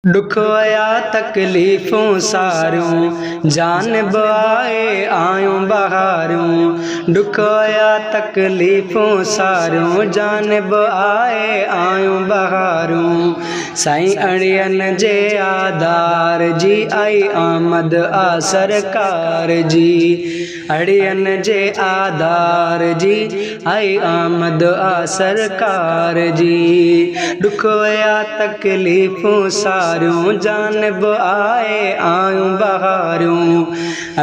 दुख आया तकलीफ़ूं सारियूं जानब आए आयूं बहारियूं। दुख आया तकलीफ़ूं सारियूं जानब आए आयूं बहारियूं। साईं अड़ियन जे आधार जी आई आमद आ सरकार जी। अड़ियन जे आधार जी आई आमद आ सरकार जी। दुख आया तकलीफ़ूं सारियूं जानब आए आयूं बहारियूं।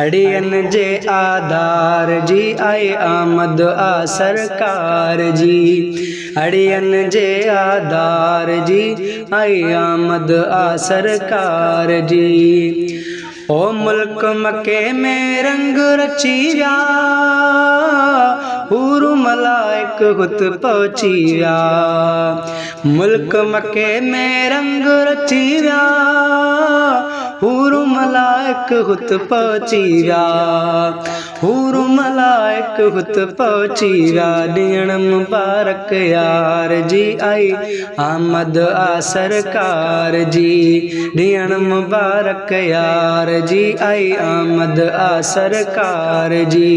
अड़ियन जे आधार जी आई आमद आ सरकार जी। अड़ियन जे आधार जी आई आमद आ सरकार जी। ओ मुल्क मके में रंग रची विया हूर मलाइक हुत पहुची विया। मुल्क मके में रंग रची विया हूर मलाइक हुत पहुची विया। हूर मलाइक हुत पहुची विया। ॾियण मुबारक यार जी आई आमद आ सरकार जी। ॾियण मुबारक यार जी आई आमद आ सरकार जी।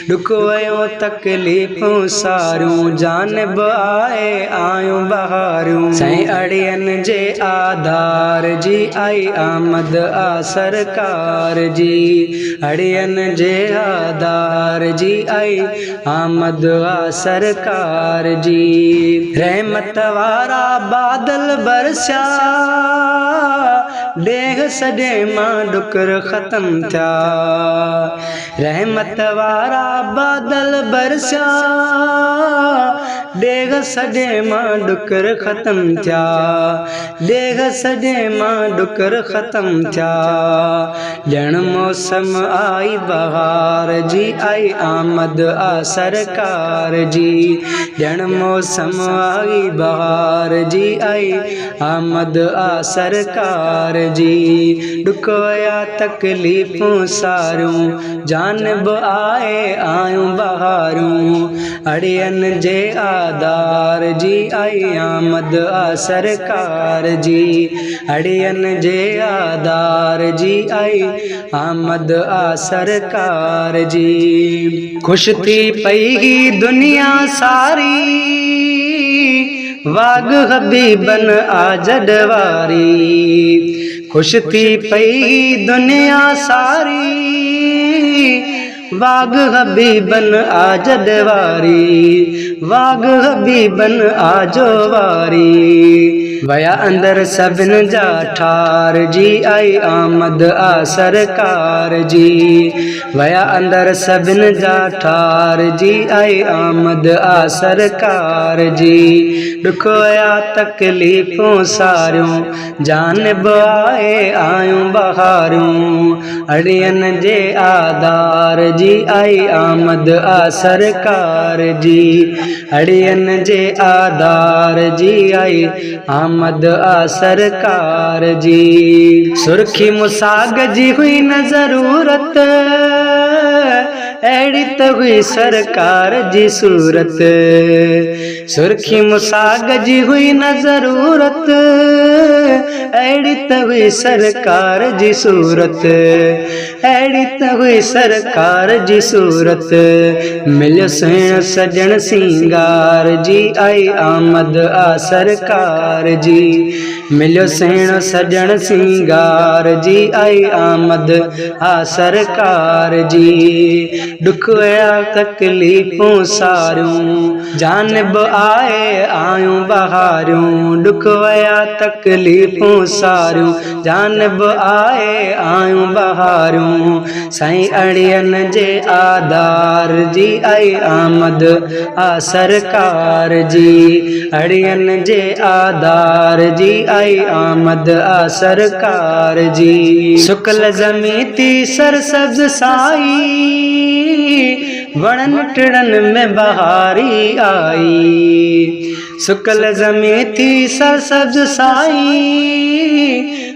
दुख वयो तकलीफ़ूं सारियूं जानब आए आयूं बहारियूं। साईं अड़ियन जे आधार जी आई आमद आ सरकार जी। अड़ियन जे आधार जी आई आमद आ सरकार जी। रहमत वारा बादल बरसिया ॾेह सॼे मां डुकर ख़त्म थिया। रहमत वारा बादल बरसिया ॾेह सॼे मां डुकर ख़त्म थिया। ॾेह सॼे मां डुकर ख़त्म थिया। ॼण मौसम आई बहार जी आई आमद आ सरकार जी। ॼण मौसम आई बहार जी आई आमद आ सरकार जी। दुख आया तकलीफ़ूं सारियूं जानब आए आयूं बहारियूं। अड़ियन जे आधार जी आई आमद आ सरकार जी। अड़ियन जे आधार जी आई आमद आ सरकार जी। खुश थी पई ही दुनिया सारी वाग हबीबन आ जडवारी। खुश थी पई दुनिया सारी वाग हबीबन आ जडवारी। वाग हबीबन आ जोवारी। वया अंदर सभिन जा ठार जी आई आमद आ सरकार जी। वया अंदर सभिन जा ठार जी आई आमद आ सरकार जी। दुख आया तकलीफ़ूं सारियूं जानब आए आयूं बहारियूं। अड़ियन जे आधार जी आई आमद आ सरकार जी। अड़ियन जे आधार जी आई आमद आ सरकार जी। सुर्खी मुसाग जी हुई न ज़रूरत अहिड़ी त हुई सरकार जी सूरत। सुर्खी मुसाग जी हुई न ज़रूरत अहिड़ी त हुई सरकार जी सूरत। अहिड़ी त हुई सरकार जी सूरत। मिलियो सुहिणो सजण सिंगार जी आई आमद आ सरकार जी। मिलियो सुहिणो सजण सिंगार जी आई आमद आ सरकार जी। दुख आया तकलीफ़ूं सारियूं जानब आए आयूं बहारियूं। दुख आया तकलीफ़ूं सारियूं जानब आए आयूं बहारियूं। साईं अड़ियन जे आधार जी आई आमद आ सरकार जी। अड़ियन जे आधार जी आई आमद आ सरकार जी। शुक्ल ज़मी थी सरसब्ज़ साई वणन टिणन में बहारी आई। शुक्ल ज़मी थी सरसब्ज़ साई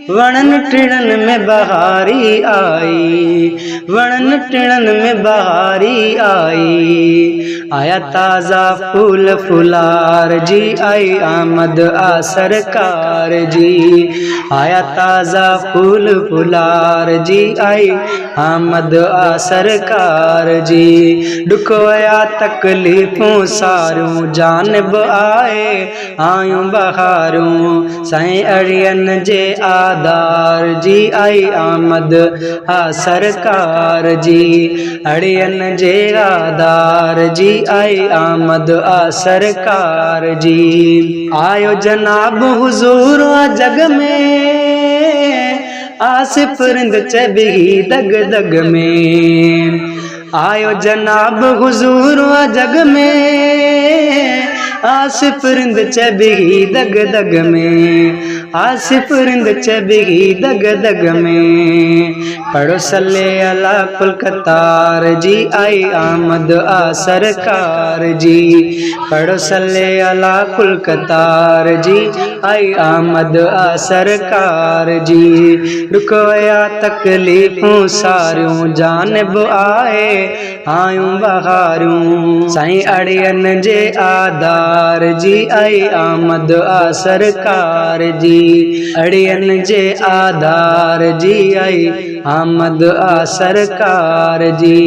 वणन टिणन में बहारी आई, वणन टिणन में बहारी आई। आया ताज़ा फूल फुलार जी, आई आमद आ सरकार जी। आया ताज़ा फूल फुलार जी, आई आमद आ सरकार जी। दुख वया तकलीफ़ूं सारियूं जानब आए, आयूं बहारूं साईं अड़ियन जे आधार जी, आई आमद आ सरकार जी। अड़ियन जे आधार जी, आई आमद आ सरकार जी। आयो जनाब हुजूर आ जग में, आसिफ रिंद चबिही दग दग में। आयो जनाब हुजूर आ जग में, आसिफ रिंद चबिही दग दग में। आसिफ रिंद चबिही दग दग में। पढ़ो सल्ले अला कुल कतार जी, आई आमद आ सरकार जी। पढ़ो सल्ले अला कुल कतार जी, आई आमद आ सरकार जी। दुख वया तकलीफ़ूं सारियूं जानब आए, आयूं बहारूं साईं अड़ियन जे आधार जी, आई आमद आ सरकार जी। अड़ियन जे आधार जी, आई आमद आ सरकार जी।